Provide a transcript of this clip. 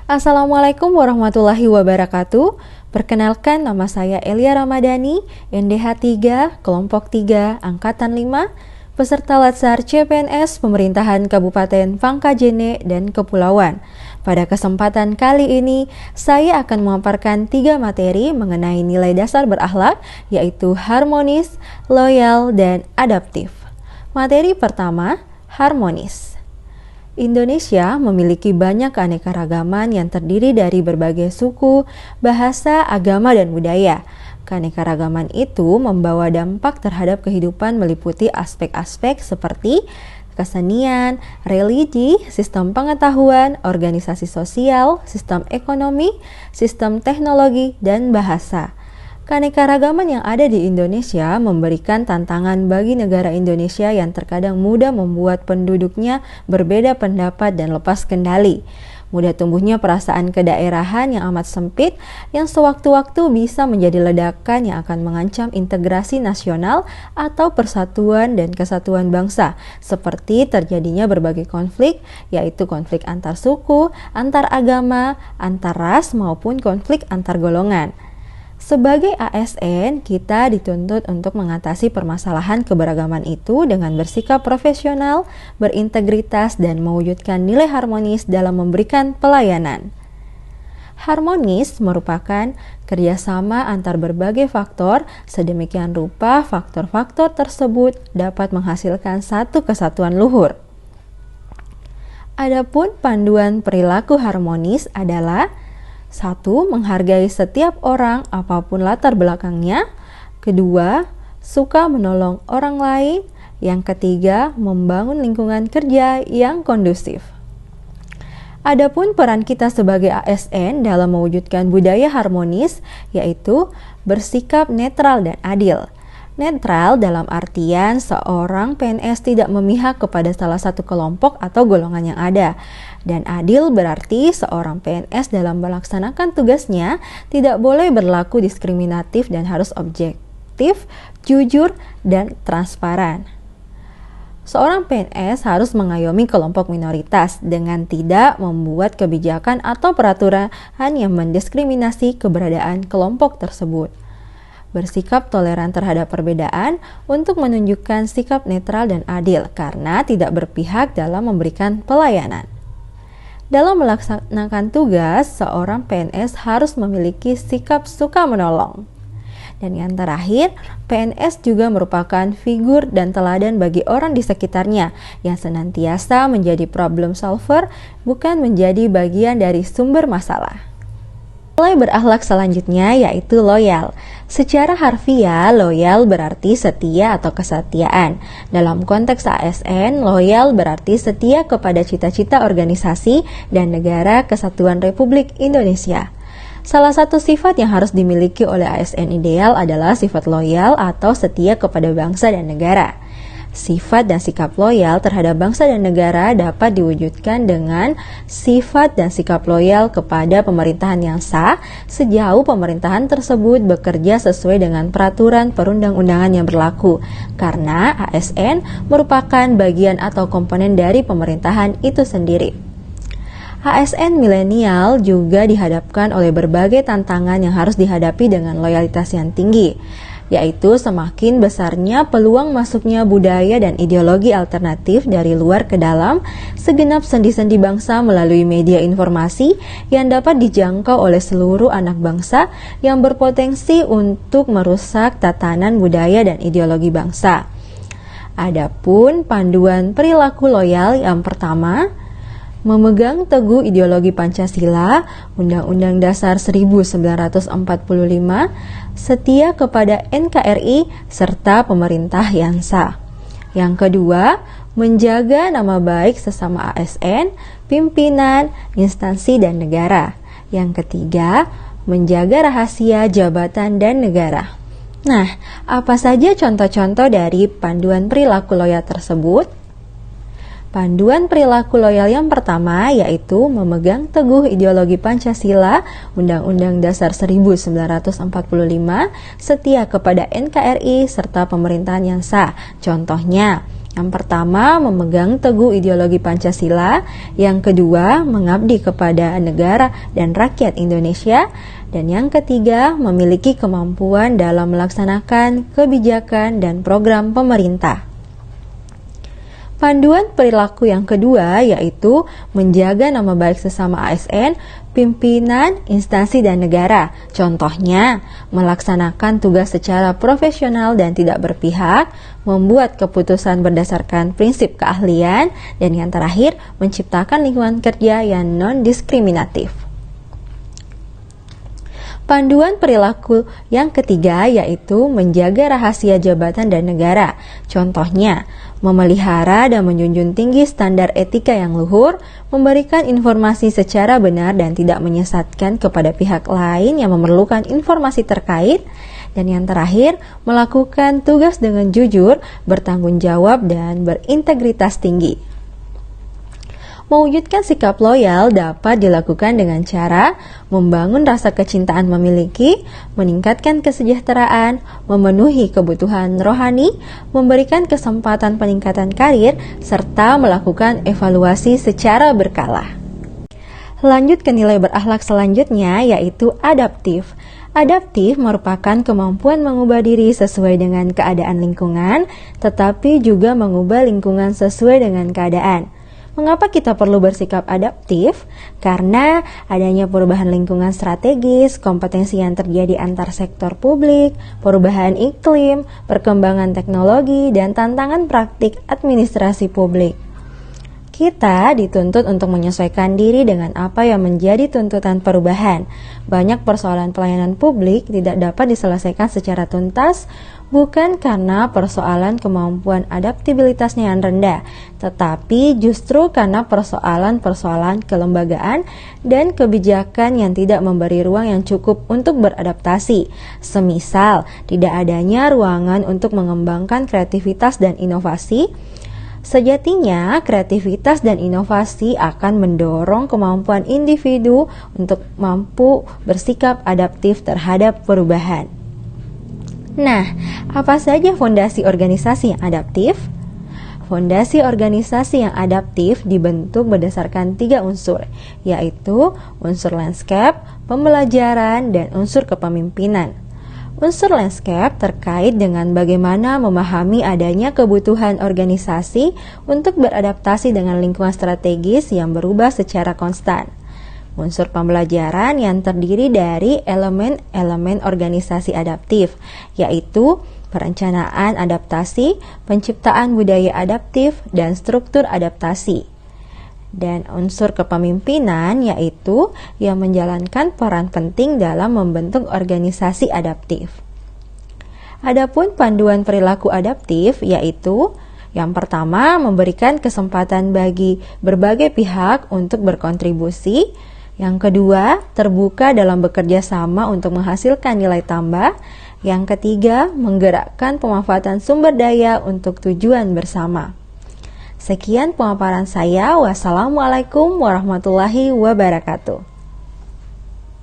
Assalamualaikum warahmatullahi wabarakatuh. Perkenalkan, nama saya Elia Ramadhani, NDH 3, Kelompok 3, Angkatan 5, peserta Latsar CPNS Pemerintahan Kabupaten Pangkajene dan Kepulauan. Pada kesempatan kali ini, saya akan memaparkan 3 materi mengenai nilai dasar berakhlak, yaitu harmonis, loyal, dan adaptif. Materi pertama, harmonis. Indonesia memiliki banyak keanekaragaman yang terdiri dari berbagai suku, bahasa, agama, dan budaya. Keanekaragaman itu membawa dampak terhadap kehidupan meliputi aspek-aspek seperti kesenian, religi, sistem pengetahuan, organisasi sosial, sistem ekonomi, sistem teknologi, dan bahasa. Keanekaragaman yang ada di Indonesia memberikan tantangan bagi negara Indonesia yang terkadang mudah membuat penduduknya berbeda pendapat dan lepas kendali. Mudah tumbuhnya perasaan kedaerahan yang amat sempit yang sewaktu-waktu bisa menjadi ledakan yang akan mengancam integrasi nasional atau persatuan dan kesatuan bangsa, seperti terjadinya berbagai konflik, yaitu konflik antar suku, antar agama, antar ras, maupun konflik antar golongan. Sebagai ASN, kita dituntut untuk mengatasi permasalahan keberagaman itu dengan bersikap profesional, berintegritas, dan mewujudkan nilai harmonis dalam memberikan pelayanan. Harmonis merupakan kerjasama antar berbagai faktor, sedemikian rupa faktor-faktor tersebut dapat menghasilkan satu kesatuan luhur. Adapun panduan perilaku harmonis adalah 1. Menghargai setiap orang apapun latar belakangnya. 2. Suka menolong orang lain. Yang ketiga, membangun lingkungan kerja yang kondusif. Adapun peran kita sebagai ASN dalam mewujudkan budaya harmonis, yaitu bersikap netral dan adil. Netral dalam artian seorang PNS tidak memihak kepada salah satu kelompok atau golongan yang ada. Dan adil berarti seorang PNS dalam melaksanakan tugasnya tidak boleh berlaku diskriminatif dan harus objektif, jujur, dan transparan. Seorang PNS harus mengayomi kelompok minoritas dengan tidak membuat kebijakan atau peraturan yang mendiskriminasi keberadaan kelompok tersebut. Bersikap toleran terhadap perbedaan untuk menunjukkan sikap netral dan adil karena tidak berpihak dalam memberikan pelayanan. Dalam melaksanakan tugas, seorang PNS harus memiliki sikap suka menolong. Dan yang terakhir, PNS juga merupakan figur dan teladan bagi orang di sekitarnya yang senantiasa menjadi problem solver, bukan menjadi bagian dari sumber masalah. Nilai berakhlak selanjutnya yaitu loyal. Secara harfiah, loyal berarti setia atau kesetiaan. Dalam konteks ASN, loyal berarti setia kepada cita-cita organisasi dan negara Kesatuan Republik Indonesia. Salah satu sifat yang harus dimiliki oleh ASN ideal adalah sifat loyal atau setia kepada bangsa dan negara. Sifat dan sikap loyal terhadap bangsa dan negara dapat diwujudkan dengan sifat dan sikap loyal kepada pemerintahan yang sah sejauh pemerintahan tersebut bekerja sesuai dengan peraturan perundang-undangan yang berlaku, karena ASN merupakan bagian atau komponen dari pemerintahan itu sendiri. ASN milenial juga dihadapkan oleh berbagai tantangan yang harus dihadapi dengan loyalitas yang tinggi, yaitu semakin besarnya peluang masuknya budaya dan ideologi alternatif dari luar ke dalam segenap sendi-sendi bangsa melalui media informasi yang dapat dijangkau oleh seluruh anak bangsa yang berpotensi untuk merusak tatanan budaya dan ideologi bangsa. Adapun panduan perilaku loyal yang pertama, memegang teguh ideologi Pancasila, Undang-Undang Dasar 1945, setia kepada NKRI, serta pemerintah yang sah. Yang kedua, menjaga nama baik sesama ASN, pimpinan, instansi, dan negara. Yang ketiga, menjaga rahasia jabatan dan negara. Nah, apa saja contoh-contoh dari panduan perilaku loyal tersebut? Panduan perilaku loyal yang pertama yaitu memegang teguh ideologi Pancasila, Undang-Undang Dasar 1945, setia kepada NKRI, serta pemerintahan yang sah. Contohnya, Yang pertama, memegang teguh ideologi Pancasila. Yang kedua, mengabdi kepada negara dan rakyat Indonesia. Dan yang ketiga, memiliki kemampuan dalam melaksanakan kebijakan dan program pemerintah. Panduan perilaku yang kedua yaitu menjaga nama baik sesama ASN, pimpinan, instansi, dan negara. Contohnya, melaksanakan tugas secara profesional dan tidak berpihak, membuat keputusan berdasarkan prinsip keahlian, dan yang terakhir, menciptakan lingkungan kerja yang non-diskriminatif. Panduan perilaku yang ketiga yaitu menjaga rahasia jabatan dan negara. Contohnya, memelihara dan menjunjung tinggi standar etika yang luhur, memberikan informasi secara benar dan tidak menyesatkan kepada pihak lain yang memerlukan informasi terkait, dan yang terakhir, melakukan tugas dengan jujur, bertanggung jawab, dan berintegritas tinggi. Mewujudkan sikap loyal dapat dilakukan dengan cara membangun rasa kecintaan memiliki, meningkatkan kesejahteraan, memenuhi kebutuhan rohani, memberikan kesempatan peningkatan karir, serta melakukan evaluasi secara berkala. Lanjut ke nilai berakhlak selanjutnya yaitu adaptif. Adaptif merupakan kemampuan mengubah diri sesuai dengan keadaan lingkungan, tetapi juga mengubah lingkungan sesuai dengan keadaan. Mengapa kita perlu bersikap adaptif? Karena adanya perubahan lingkungan strategis, kompetensi yang terjadi antar sektor publik, perubahan iklim, perkembangan teknologi, dan tantangan praktik administrasi publik. Kita dituntut untuk menyesuaikan diri dengan apa yang menjadi tuntutan perubahan. Banyak persoalan pelayanan publik tidak dapat diselesaikan secara tuntas, bukan karena persoalan kemampuan adaptabilitasnya yang rendah, tetapi justru karena persoalan-persoalan kelembagaan dan kebijakan yang tidak memberi ruang yang cukup untuk beradaptasi. Semisal, tidak adanya ruangan untuk mengembangkan kreativitas dan inovasi. Sejatinya, kreativitas dan inovasi akan mendorong kemampuan individu untuk mampu bersikap adaptif terhadap perubahan. Nah, apa saja fondasi organisasi yang adaptif? Fondasi organisasi yang adaptif dibentuk berdasarkan 3 unsur, yaitu unsur landscape, pembelajaran, dan unsur kepemimpinan. Unsur landscape terkait dengan bagaimana memahami adanya kebutuhan organisasi untuk beradaptasi dengan lingkungan strategis yang berubah secara konstan. Unsur pembelajaran yang terdiri dari elemen-elemen organisasi adaptif, yaitu perencanaan adaptasi, penciptaan budaya adaptif, dan struktur adaptasi. Dan unsur kepemimpinan yaitu yang menjalankan peran penting dalam membentuk organisasi adaptif. Adapun panduan perilaku adaptif yaitu yang pertama, memberikan kesempatan bagi berbagai pihak untuk berkontribusi. Yang kedua, terbuka dalam bekerja sama untuk menghasilkan nilai tambah. Yang ketiga, menggerakkan pemanfaatan sumber daya untuk tujuan bersama. Sekian pemaparan saya. Wassalamualaikum warahmatullahi wabarakatuh.